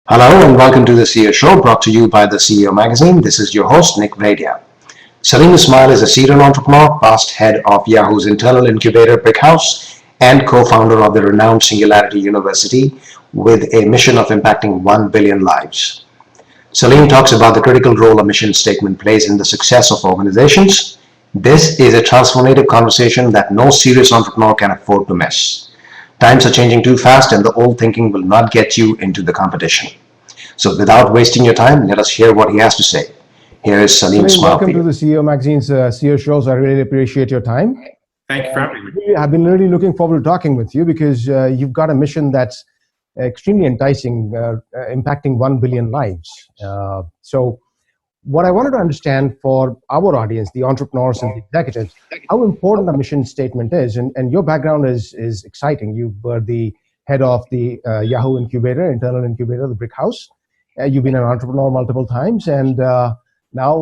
Hello and welcome to the CEO Show brought to you by the CEO Magazine. This is your host, Nick Bradia. Salim Ismail is a serial entrepreneur, past head of Yahoo's internal incubator Brickhouse, and co-founder of the renowned Singularity University with a mission of impacting 1 billion lives. Salim talks about the critical role a mission statement plays in the success of organizations. This is a transformative conversation that no serious entrepreneur can afford to miss. Times are changing too fast and the old thinking will not get you into the competition. So without wasting your time, let us hear what he has to say. Here is Salim Ismail. Welcome to the CEO Magazine's CEO shows. I really appreciate your time. Thank you for having me. I've been really looking forward to talking with you because you've got a mission that's extremely enticing, impacting 1 billion lives. So what I wanted to understand for our audience, the entrepreneurs and the executives, how important a mission statement is. And your background is exciting. You were the head of the Yahoo incubator, internal incubator, the Brickhouse. You've been an entrepreneur multiple times, and now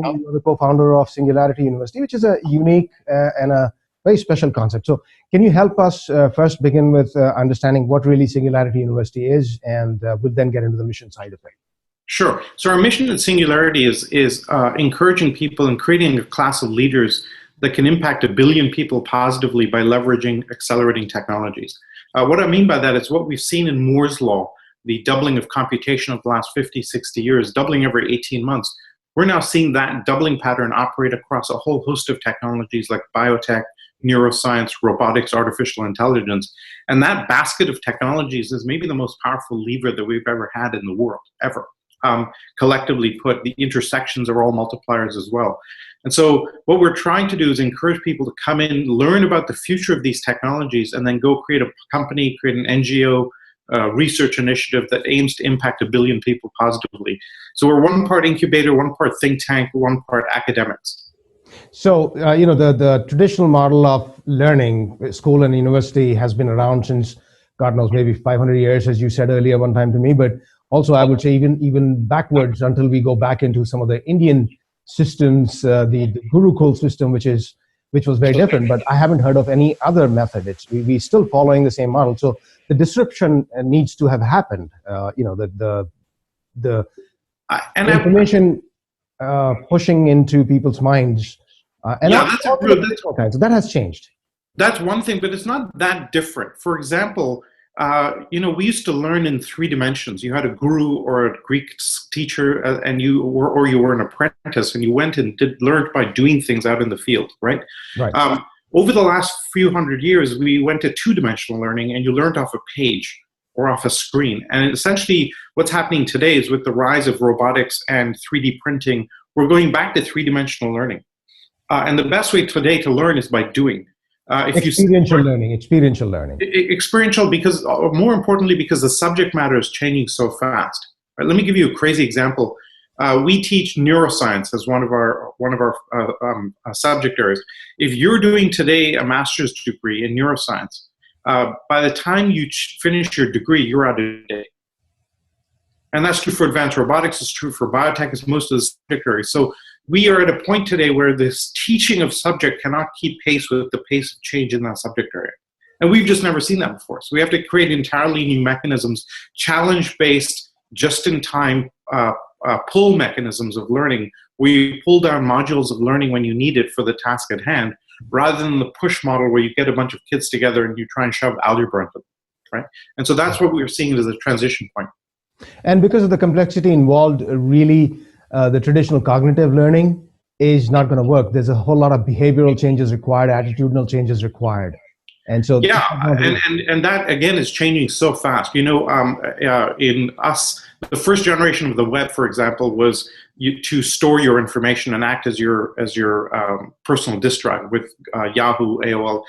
you're the co-founder of Singularity University, which is a unique and a very special concept. So can you help us first begin with understanding what really Singularity University is, and we'll then get into the mission side of it. Sure. So our mission at Singularity is encouraging people and creating a class of leaders that can impact 1 billion people positively by leveraging accelerating technologies. What I mean by that is what we've seen in Moore's Law, the doubling of computation of the last 50, 60 years, doubling every 18 months. We're now seeing that doubling pattern operate across a whole host of technologies like biotech, neuroscience, robotics, artificial intelligence. And that basket of technologies is maybe the most powerful lever that we've ever had in the world, ever. Collectively put, the intersections are all multipliers as well. And so what we're trying to do is encourage people to come in, learn about the future of these technologies, and then go create a company, create an NGO, research initiative that aims to impact 1 billion people positively. So we're one part incubator, one part think tank, one part academics. So, the traditional model of learning, school and university, has been around since, God knows, maybe 500 years, as you said earlier one time to me, but also I would say even backwards until we go back into some of the Indian systems, the Gurukul system, which was very different, but I haven't heard of any other method. We're still following the same model. So the disruption needs to have happened. The information pushing into people's minds. So that has changed. That's one thing, but it's not that different. For example, we used to learn in 3 dimensions. You had a guru or a Greek teacher, and you were an apprentice, and you went and learned by doing things out in the field, right? Right. Over the last few hundred years, we went to 2-dimensional learning, and you learned off a page or off a screen. And essentially, what's happening today is with the rise of robotics and 3D printing, we're going back to 3-dimensional learning. And the best way today to learn is by doing. Experiential learning. Experiential, because more importantly, because the subject matter is changing so fast. Right, let me give you a crazy example. We teach neuroscience as one of our subject areas. If you're doing today a master's degree in neuroscience, by the time you finish your degree, you're out of date. And that's true for advanced robotics. It's true for biotech. It's most of the subject areas. So we are at a point today where this teaching of subject cannot keep pace with the pace of change in that subject area. And we've just never seen that before. So we have to create entirely new mechanisms, challenge-based, just-in-time pull mechanisms of learning, where you pull down modules of learning when you need it for the task at hand, rather than the push model where you get a bunch of kids together and you try and shove algebra into them, right? And so that's what we're seeing as a transition point. And because of the complexity involved, really, the traditional cognitive learning is not going to work. There's a whole lot of behavioral changes required, attitudinal changes required. And so and that again is changing so fast. In us, the first generation of the web, for example, was to store your information and act as your personal disk drive with Yahoo, AOL,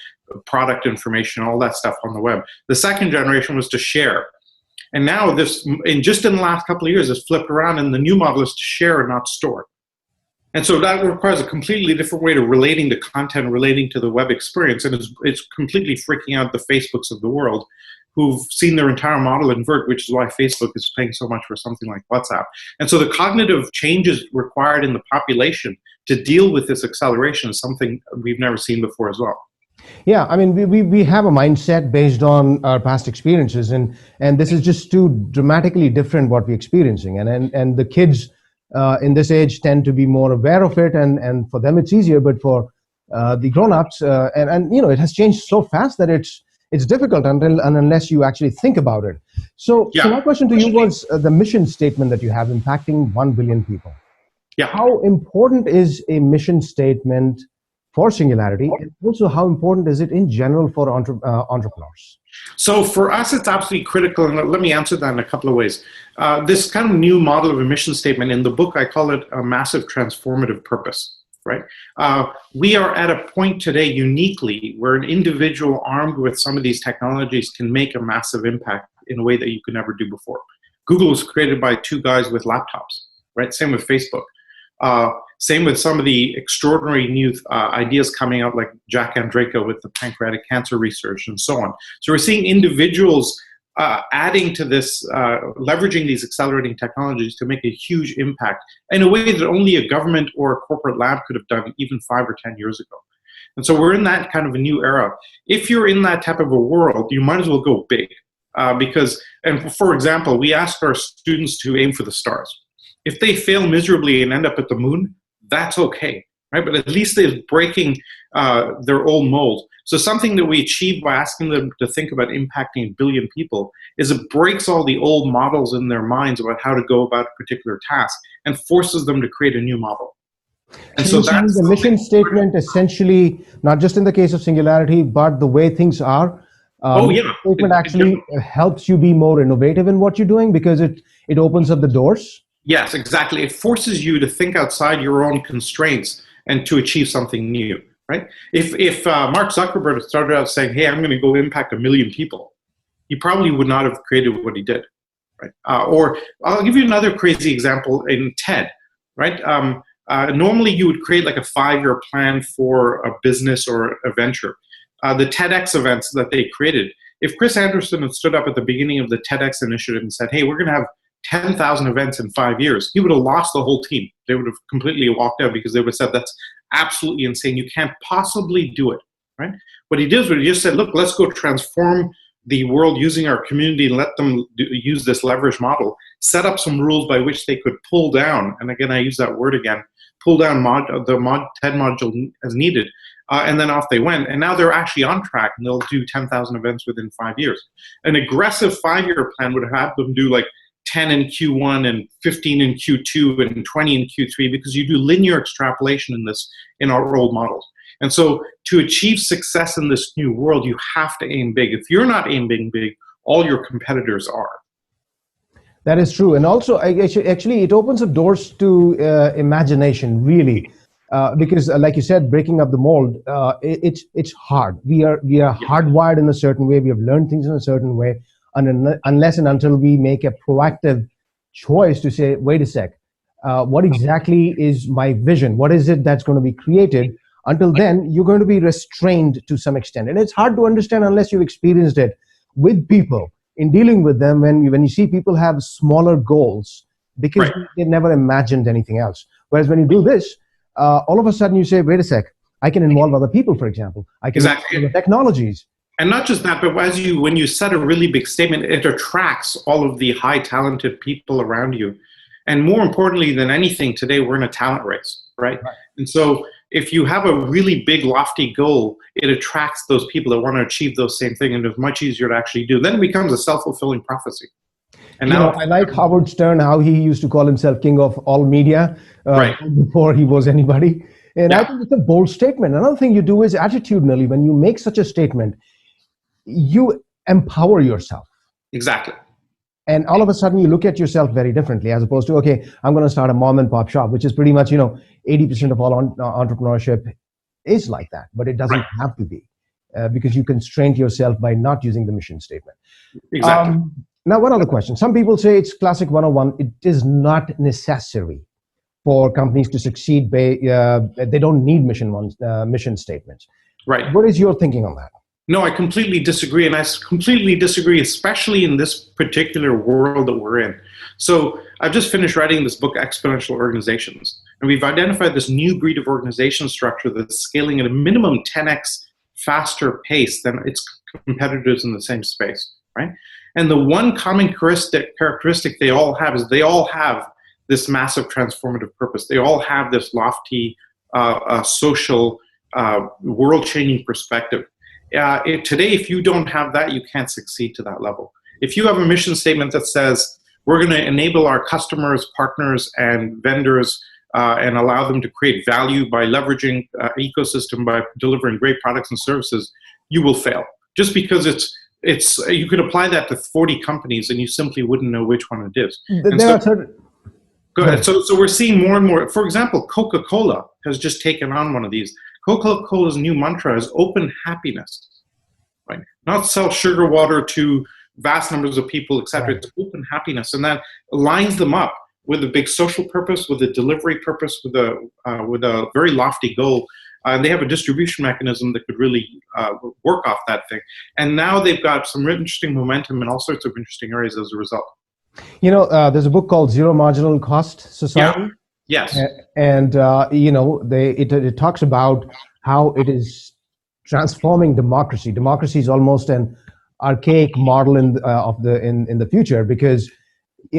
product information, all that stuff on the web. The second generation was to share. And now just in the last couple of years, it's flipped around, and the new model is to share and not store. And so that requires a completely different way to relating to content, relating to the web experience. And it's completely freaking out the Facebooks of the world who've seen their entire model invert, which is why Facebook is paying so much for something like WhatsApp. And so the cognitive changes required in the population to deal with this acceleration is something we've never seen before as well. Yeah, I mean, we have a mindset based on our past experiences, and this is just too dramatically different what we're experiencing. And the kids in this age tend to be more aware of it, and for them it's easier, but for the grown-ups, and you know, it has changed so fast that it's difficult unless you actually think about it. So my question to you was the mission statement that you have, impacting 1 billion people. Yeah. How important is a mission statement for Singularity, and also how important is it in general for entrepreneurs? So for us, it's absolutely critical, and let me answer that in a couple of ways. This kind of new model of a mission statement, in the book, I call it a massive transformative purpose, right? We are at a point today uniquely where an individual armed with some of these technologies can make a massive impact in a way that you could never do before. Google was created by two guys with laptops, right? Same with Facebook. Same with some of the extraordinary new ideas coming out, like Jack Andreka with the pancreatic cancer research and so on. So we're seeing individuals adding to this, leveraging these accelerating technologies to make a huge impact in a way that only a government or a corporate lab could have done even 5 or 10 years ago. And so we're in that kind of a new era. If you're in that type of a world, you might as well go big. Because, and for example, we ask our students to aim for the stars. If they fail miserably and end up at the moon, that's okay, right? But at least they're breaking their old mold. So something that we achieve by asking them to think about impacting 1 billion people is it breaks all the old models in their minds about how to go about a particular task and forces them to create a new model. And so that's the mission statement, essentially, not just in the case of Singularity, but the way things are. The statement actually helps you be more innovative in what you're doing because it opens up the doors. Yes, exactly. It forces you to think outside your own constraints and to achieve something new, right? If Mark Zuckerberg started out saying, hey, I'm going to go impact 1 million people, he probably would not have created what he did, right? Or I'll give you another crazy example in TED, right? Normally you would create like a 5-year plan for a business or a venture. The TEDx events that they created, if Chris Anderson had stood up at the beginning of the TEDx initiative and said, hey, we're going to have 10,000 events in 5 years, he would have lost the whole team. They would have completely walked out because they would have said, that's absolutely insane. You can't possibly do it, right? What he did was he just said, look, let's go transform the world using our community and let them use this leverage model, set up some rules by which they could pull down, and again, I use that word again, pull down the TED module as needed, and then off they went. And now they're actually on track, and they'll do 10,000 events within 5 years. An aggressive 5-year plan would have them do like 10 in Q1 and 15 in Q2 and 20 in Q3 because you do linear extrapolation in our old models. And so to achieve success in this new world, you have to aim big. If you're not aiming big, all your competitors are. That is true. And also, actually, it opens up doors to imagination, really. Because like you said, breaking up the mold, it's hard. We are hardwired in a certain way. We have learned things in a certain way. And unless and until we make a proactive choice to say, wait a sec, what exactly is my vision? What is it that's going to be created? Until then, you're going to be restrained to some extent. And it's hard to understand unless you've experienced it with people, in dealing with them, when you see people have smaller goals because they've never imagined anything else. Whereas when you do this, all of a sudden you say, wait a sec, I can involve other people, for example. I can involve other technologies. And not just that, but when you set a really big statement, it attracts all of the high talented people around you. And more importantly than anything, today we're in a talent race, right? And so if you have a really big, lofty goal, it attracts those people that want to achieve those same things, and it's much easier to actually do. Then it becomes a self-fulfilling prophecy. And now, I like Howard Stern, how he used to call himself king of all media before he was anybody. And I think it's a bold statement. Another thing you do is attitudinally, when you make such a statement, you empower yourself. Exactly. And all of a sudden you look at yourself very differently, as opposed to, okay, I'm going to start a mom and pop shop, which is pretty much, 80% of all entrepreneurship is like that, but it doesn't have to be because you constrain yourself by not using the mission statement. Exactly. Now, one other question. Some people say it's classic 101. It is not necessary for companies to succeed. They don't need mission statements. Right. What is your thinking on that? No, I completely disagree. And I completely disagree, especially in this particular world that we're in. So I've just finished writing this book, Exponential Organizations. And we've identified this new breed of organization structure that's scaling at a minimum 10x faster pace than its competitors in the same space, right? And the one common characteristic they all have is they all have this massive transformative purpose. They all have this lofty social, world-changing perspective. Today, if you don't have that, you can't succeed to that level. If you have a mission statement that says, we're going to enable our customers, partners, and vendors and allow them to create value by leveraging ecosystem, by delivering great products and services, you will fail. Just because you could apply that to 40 companies and you simply wouldn't know which one it is. Go ahead. So we're seeing more and more. For example, Coca-Cola has just taken on one of these. Coca-Cola's new mantra is open happiness, right? Not sell sugar water to vast numbers of people, etc. Right. It's open happiness, and that lines them up with a big social purpose, with a delivery purpose, with a very lofty goal. And they have a distribution mechanism that could really work off that thing. And now they've got some interesting momentum in all sorts of interesting areas as a result. You know, there's a book called Zero Marginal Cost Society. Yeah. Yes. And you know, it talks about how it is transforming democracy. Democracy is almost an archaic model in the future, because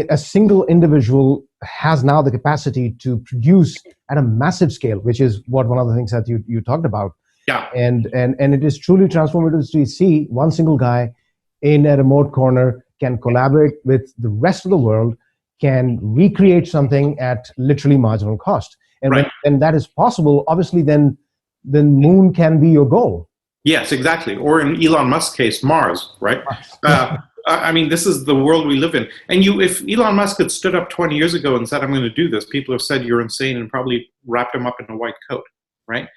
a single individual has now the capacity to produce at a massive scale, which is one of the things that you talked about. Yeah. And it is truly transformative to see one single guy in a remote corner can collaborate with the rest of the world, can recreate something at literally marginal cost. And right. when that is possible, obviously then moon can be your goal. Yes, exactly. Or in Elon Musk's case, Mars, right? I mean, this is the world we live in. And if Elon Musk had stood up 20 years ago and said, I'm going to do this, people have said you're insane and probably wrapped him up in a white coat, right?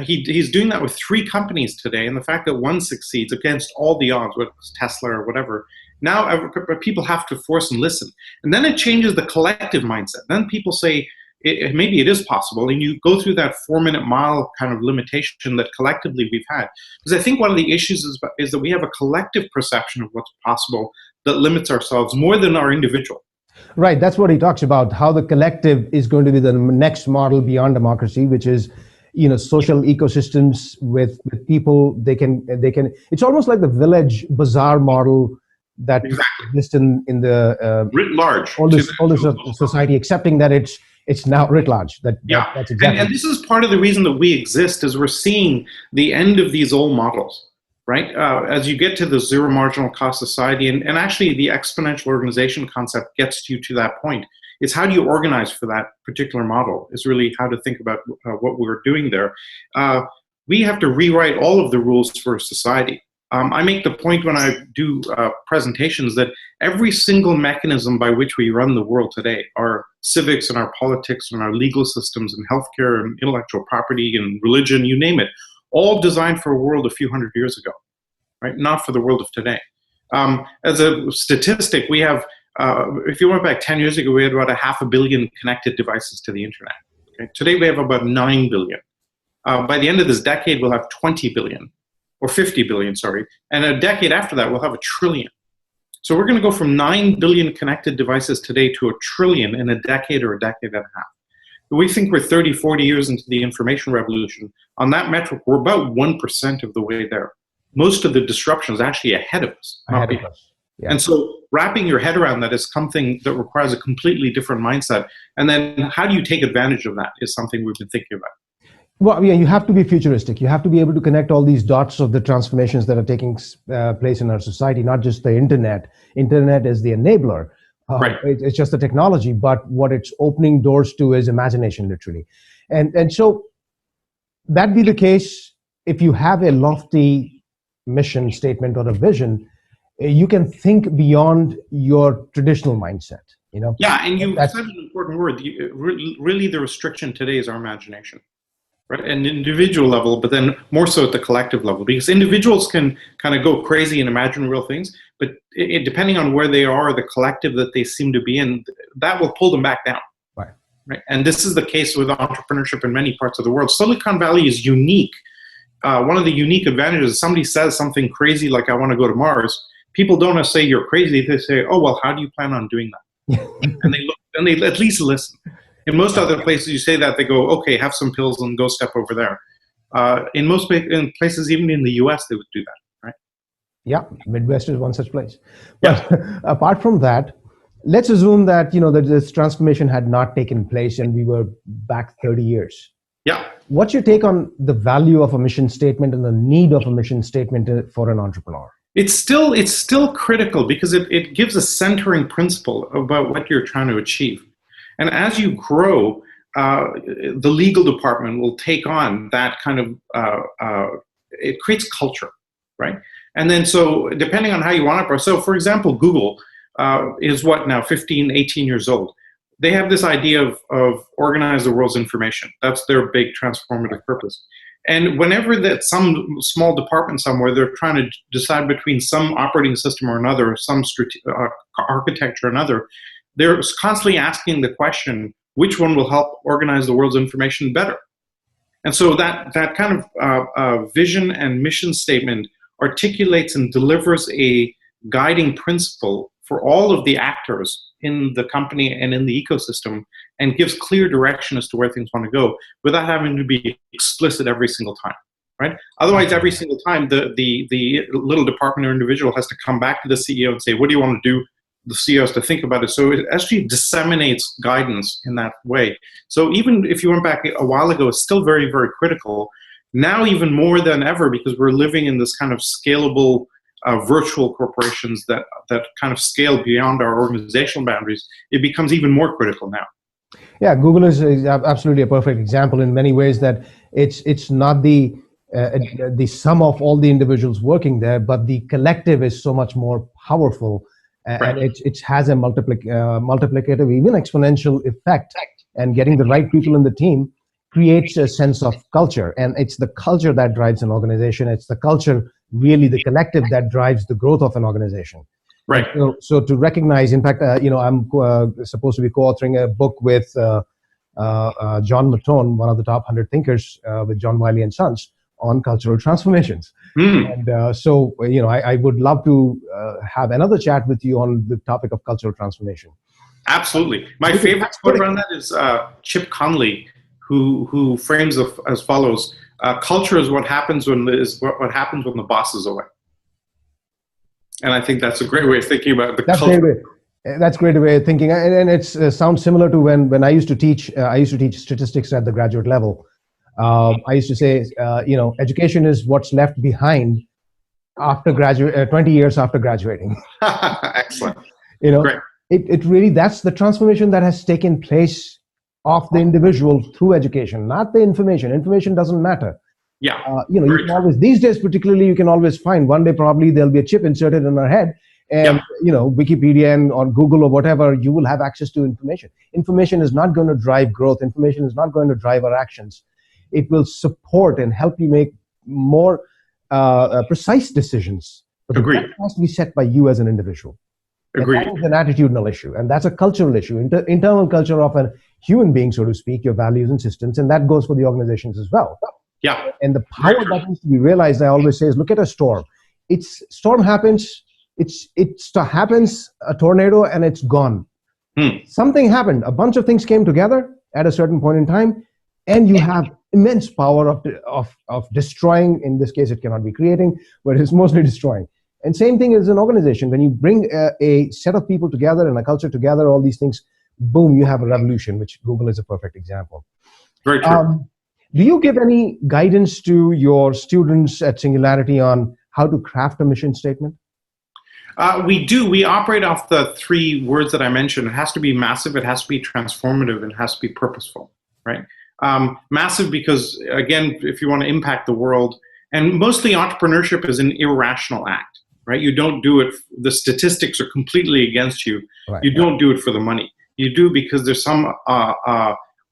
He's doing that with 3 companies today. And the fact that one succeeds against all the odds, whether it's Tesla or whatever, now people have to force and listen. And then it changes the collective mindset. Then people say, maybe it is possible, and you go through that 4-minute mile kind of limitation that collectively we've had. Because I think one of the issues is that we have a collective perception of what's possible that limits ourselves more than our individual. Right, that's what he talks about, how the collective is going to be the next model beyond democracy, which is, you know, social ecosystems with people. They can. It's almost like the village bazaar model that exists in the writ large all this society, accepting that it's now writ large. That's exactly. And this is part of the reason that we exist, is we're seeing the end of these old models, right? As you get to the zero marginal cost society, and actually the exponential organization concept gets you to that point. It's how do you organize for that particular model is really how to think about what we're doing there. We have to rewrite all of the rules for society. I make the point when I do presentations that every single mechanism by which we run the world today, our civics and our politics and our legal systems and healthcare and intellectual property and religion, you name it, all designed for a world a few hundred years ago, right? Not for the world of today. As a statistic, we have, if you went back 10 years ago, we had about 500 million connected devices to the internet. Okay? Today we have about 9 billion. By the end of this decade, we'll have 20 billion. Or 50 billion, sorry. And a decade after that, we'll have 1 trillion. So we're going to go from 9 billion connected devices today to 1 trillion in a decade or a decade and a half. We think we're 30, 40 years into the information revolution. On that metric, we're about 1% of the way there. Most of the disruption is actually ahead of us. Ahead of us. Yeah. And so wrapping your head around that is something that requires a completely different mindset. And then how do you take advantage of that is something we've been thinking about. Well, yeah, you have to be futuristic. You have to be able to connect all these dots of the transformations that are taking place in our society, not just the internet. Internet is the enabler. Right. It's just the technology, but what it's opening doors to is imagination, literally. And so that be the case, if you have a lofty mission statement or a vision, you can think beyond your traditional mindset. You know? Yeah, and you said an important word. Really, the restriction today is our imagination. Right, at an individual level, but then more so at the collective level, because individuals can kind of go crazy and imagine real things, but depending on where they are, the collective that they seem to be in, that will pull them back down. Right, and this is the case with entrepreneurship in many parts of the world. Silicon Valley is unique. One of the unique advantages is somebody says something crazy like, I want to go to Mars. People don't say you're crazy. They say, oh, well, how do you plan on doing that? And they look, and they at least listen. In most other places you say that, they go, okay, have some pills and go step over there. In most in places, even in the US, they would do that, right? Yeah, Midwest is one such place. Yeah. But apart from that, let's assume that that this transformation had not taken place and we were back 30 years. Yeah. What's your take on the value of a mission statement and the need of a mission statement for an entrepreneur? It's still critical because it gives a centering principle about what you're trying to achieve. And as you grow, the legal department will take on that kind of, it creates culture, right? And then so depending on how you want to approach, so for example, Google is what now, 15, 18 years old. They have this idea of organize the world's information. That's their big transformative purpose. And whenever that some small department somewhere, they're trying to decide between some operating system or another, some architecture or another, they're constantly asking the question, which one will help organize the world's information better? And so that kind of vision and mission statement articulates and delivers a guiding principle for all of the actors in the company and in the ecosystem, and gives clear direction as to where things want to go without having to be explicit every single time, right? Otherwise, every single time, the little department or individual has to come back to the CEO and say, what do you want to do? The CEO has to think about it. So it actually disseminates guidance in that way. So even if you went back a while ago, it's still very, very critical. Now even more than ever, because we're living in this kind of scalable virtual corporations that kind of scale beyond our organizational boundaries, it becomes even more critical now. Yeah, Google is absolutely a perfect example in many ways, that it's not the sum of all the individuals working there, but the collective is so much more powerful, and it has a multiplicative, even exponential effect, and getting the right people in the team creates a sense of culture, and it's the culture that drives an organization. It's the culture, really the collective, that drives the growth of an organization. Right. So to recognize, in fact, I'm supposed to be co-authoring a book with John Mattone, one of the top 100 thinkers, with John Wiley and Sons, on cultural transformations. And I would love to have another chat with you on the topic of cultural transformation. Absolutely. My favorite quote around that is Chip Conley, who frames it as follows: "Culture is what happens when the boss is away." And I think that's a great way of thinking about the culture. That's a great way of thinking, and it sounds similar to when I used to teach. I used to teach statistics at the graduate level. I used to say, education is what's left behind after 20 years after graduating. Excellent. Great. It really, that's the transformation that has taken place of the individual through education, not the information. Information doesn't matter. Yeah. You can always, these days particularly, you can always find, one day probably there'll be a chip inserted in our head, and Wikipedia or Google or whatever, you will have access to information. Information is not going to drive growth. Information is not going to drive our actions. It will support and help you make more precise decisions. But Agreed. that has to be set by you as an individual. Agreed. That is an attitudinal issue, and that's a cultural issue, internal culture of a human being, so to speak, your values and systems, and that goes for the organizations as well. Yeah. And the power that needs to be realized, I always say, is look at a storm. Storm happens, it happens, a tornado, and it's gone. Something happened. A bunch of things came together at a certain point in time, and you have immense power of destroying. In this case, it cannot be creating, but it's mostly destroying. And same thing as an organization. When you bring a set of people together and a culture together, all these things, boom, you have a revolution, which Google is a perfect example. Very true. Do you give any guidance to your students at Singularity on how to craft a mission statement? We do. We operate off the three words that I mentioned. It has to be massive, it has to be transformative, and it has to be purposeful, right? Massive because, again, if you want to impact the world, and mostly entrepreneurship is an irrational act, right? You don't do it, the statistics are completely against you. Right. You don't do it for the money. You do because there's some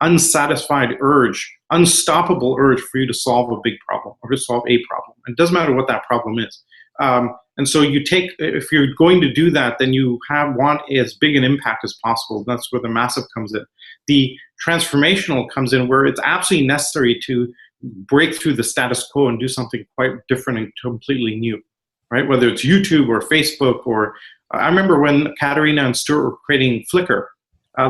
unsatisfied urge, unstoppable urge for you to solve a big problem or to solve a problem. It doesn't matter what that problem is. And so if you're going to do that, then you want as big an impact as possible. That's where the massive comes in. The transformational comes in where it's absolutely necessary to break through the status quo and do something quite different and completely new, right? Whether it's YouTube or Facebook or I remember when Katerina and Stuart were creating Flickr,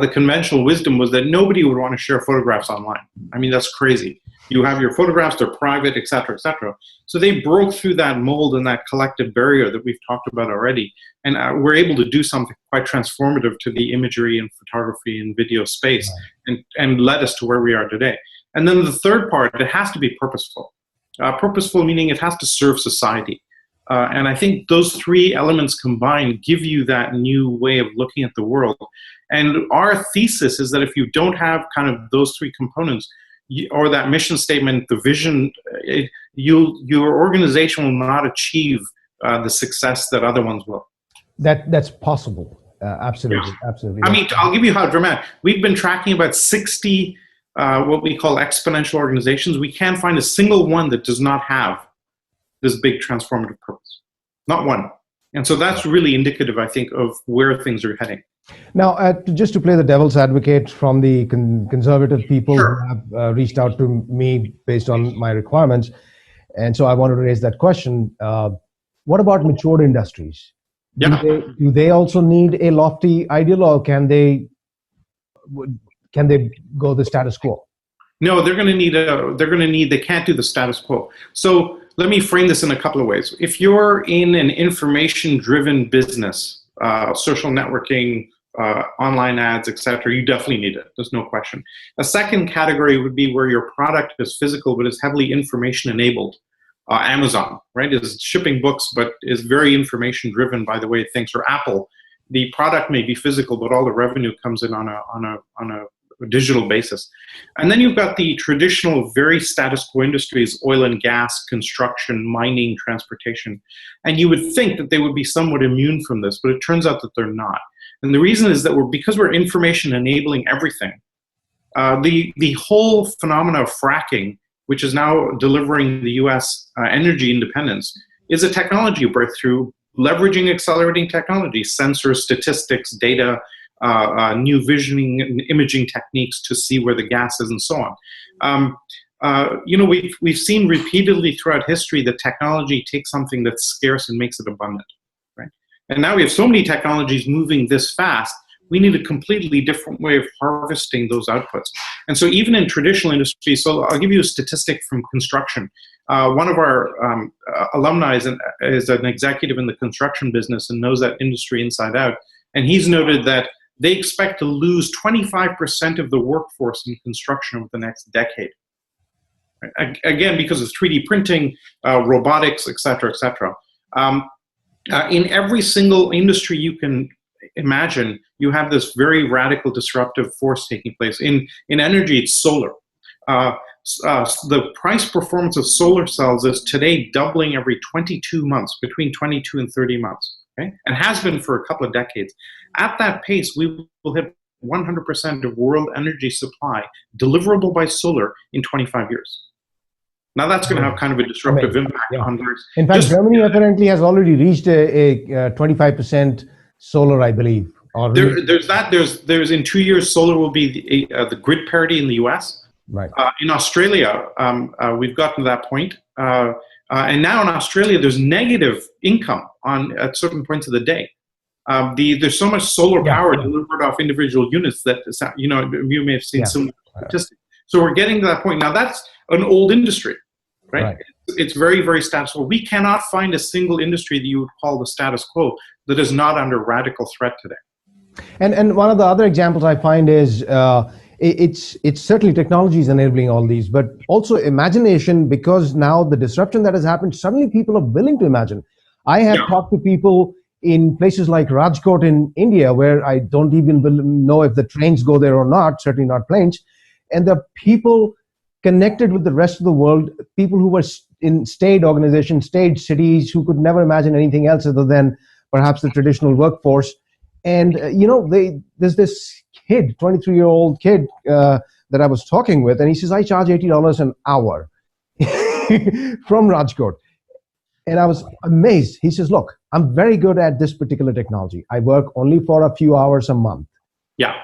the conventional wisdom was that nobody would want to share photographs online. I mean, that's crazy. You have your photographs, they're private, et cetera, et cetera. So they broke through that mold and that collective barrier that we've talked about already. And we're able to do something quite transformative to the imagery and photography and video space, and led us to where we are today. And then the third part, it has to be purposeful. Purposeful meaning it has to serve society. And I think those three elements combined give you that new way of looking at the world. And our thesis is that if you don't have kind of those three components, or that mission statement, the vision, your organization will not achieve the success that other ones will. That's possible. Absolutely, yeah. Absolutely. I mean, I'll give you how dramatic. We've been tracking about 60 what we call exponential organizations. We can't find a single one that does not have this big transformative purpose. Not one. And so that's really indicative, I think, of where things are heading. Now, just to play the devil's advocate from the conservative people Sure. who have reached out to me based on my requirements, and so I wanted to raise that question. What about matured industries? Yeah. Do they also need a lofty ideal, or can they go the status quo? No, they're going to need, they can't do the status quo. So let me frame this in a couple of ways. If you're in an information-driven business, social networking, online ads, etc., you definitely need it. There's no question. A second category would be where your product is physical but is heavily information-enabled. Amazon, right, is shipping books but is very information-driven by the way it thinks. Or Apple, the product may be physical but all the revenue comes in on a digital basis. And then you've got the traditional, very status quo industries, oil and gas, construction, mining, transportation. And you would think that they would be somewhat immune from this, but it turns out that they're not. And the reason is that because we're information enabling everything, the whole phenomena of fracking, which is now delivering the US energy independence, is a technology breakthrough leveraging accelerating technology, sensors, statistics, data, new visioning and imaging techniques to see where the gas is and so on. We've seen repeatedly throughout history that technology takes something that's scarce and makes it abundant, right? And now we have so many technologies moving this fast, we need a completely different way of harvesting those outputs. And so even in traditional industries, so I'll give you a statistic from construction. One of our alumni is an executive in the construction business and knows that industry inside out. And he's noted that they expect to lose 25% of the workforce in construction over the next decade. Again, because of 3D printing, robotics, et cetera, et cetera. In every single industry you can imagine, you have this very radical disruptive force taking place. In energy, it's solar. The price performance of solar cells is today doubling every 22 months, between 22 and 30 months. Okay? And has been for a couple of decades. At that pace, we will hit 100% of world energy supply deliverable by solar in 25 years. Now that's going to have kind of a disruptive impact on various. In fact, Germany apparently has already reached a 25% solar, I believe. There's in 2 years, solar will be the grid parity in the US. Right. In Australia, we've gotten to that point. And now in Australia, there's negative income at certain points of the day. There's so much solar power delivered off individual units that, you may have seen some statistics. So we're getting to that point. Now that's an old industry, right? It's very, very status quo. We cannot find a single industry that you would call the status quo that is not under radical threat today. And one of the other examples I find is it's certainly technology is enabling all these, but also imagination, because now the disruption that has happened, suddenly people are willing to imagine. I have talked to people in places like Rajkot in India, where I don't even know if the trains go there or not, certainly not planes. And the people connected with the rest of the world, people who were in state organizations, state cities, who could never imagine anything else other than perhaps the traditional workforce. And, there's this kid, 23-year-old kid that I was talking with, and he says, I charge $80 an hour from Rajkot. And I was amazed. He says, look, I'm very good at this particular technology. I work only for a few hours a month. Yeah.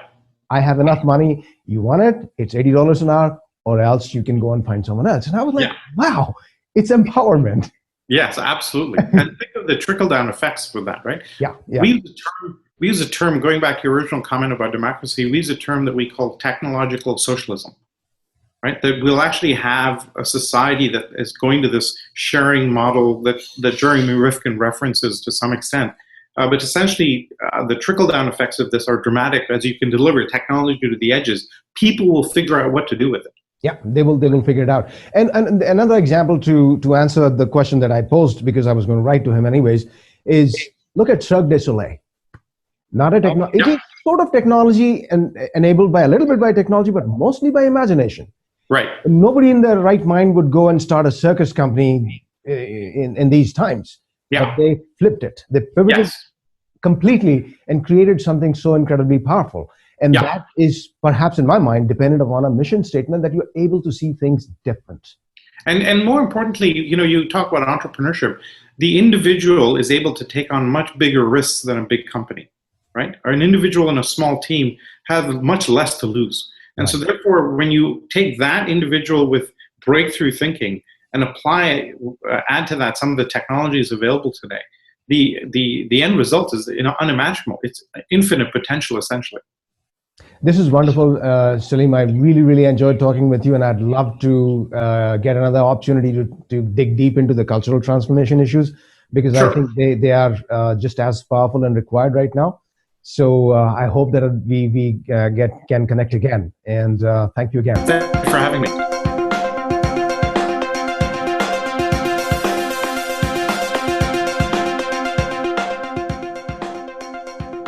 I have enough money. You want it? It's $80 an hour, or else you can go and find someone else. And I was like, wow, it's empowerment. Yes, absolutely. And think of the trickle-down effects with that, right? Yeah. We use the term we use a term, going back to your original comment about democracy, we use a term that we call technological socialism, right? That we'll actually have a society that is going to this sharing model that Jeremy Rifkin references to some extent. But essentially, the trickle-down effects of this are dramatic. As you can deliver technology to the edges, people will figure out what to do with it. Yeah, they will figure it out. And another example to answer the question that I posed, because I was going to write to him anyways, is look at Cirque du Soleil. Not a technology. It is sort of technology and enabled by a little bit by technology, but mostly by imagination. Right. Nobody in their right mind would go and start a circus company in these times. Yeah. But they flipped it. They pivoted completely and created something so incredibly powerful. And that is perhaps, in my mind, dependent upon a mission statement that you're able to see things different. And more importantly, you talk about entrepreneurship. The individual is able to take on much bigger risks than a big company, right? Or an individual in a small team has much less to lose. And so therefore, when you take that individual with breakthrough thinking and add to that some of the technologies available today, the end result is unimaginable. It's infinite potential, essentially. This is wonderful, Salim. I really, really enjoyed talking with you, and I'd love to get another opportunity to dig deep into the cultural transformation issues, because I think they are just as powerful and required right now. So I hope that we can connect again. And thank you again. Thanks for having me.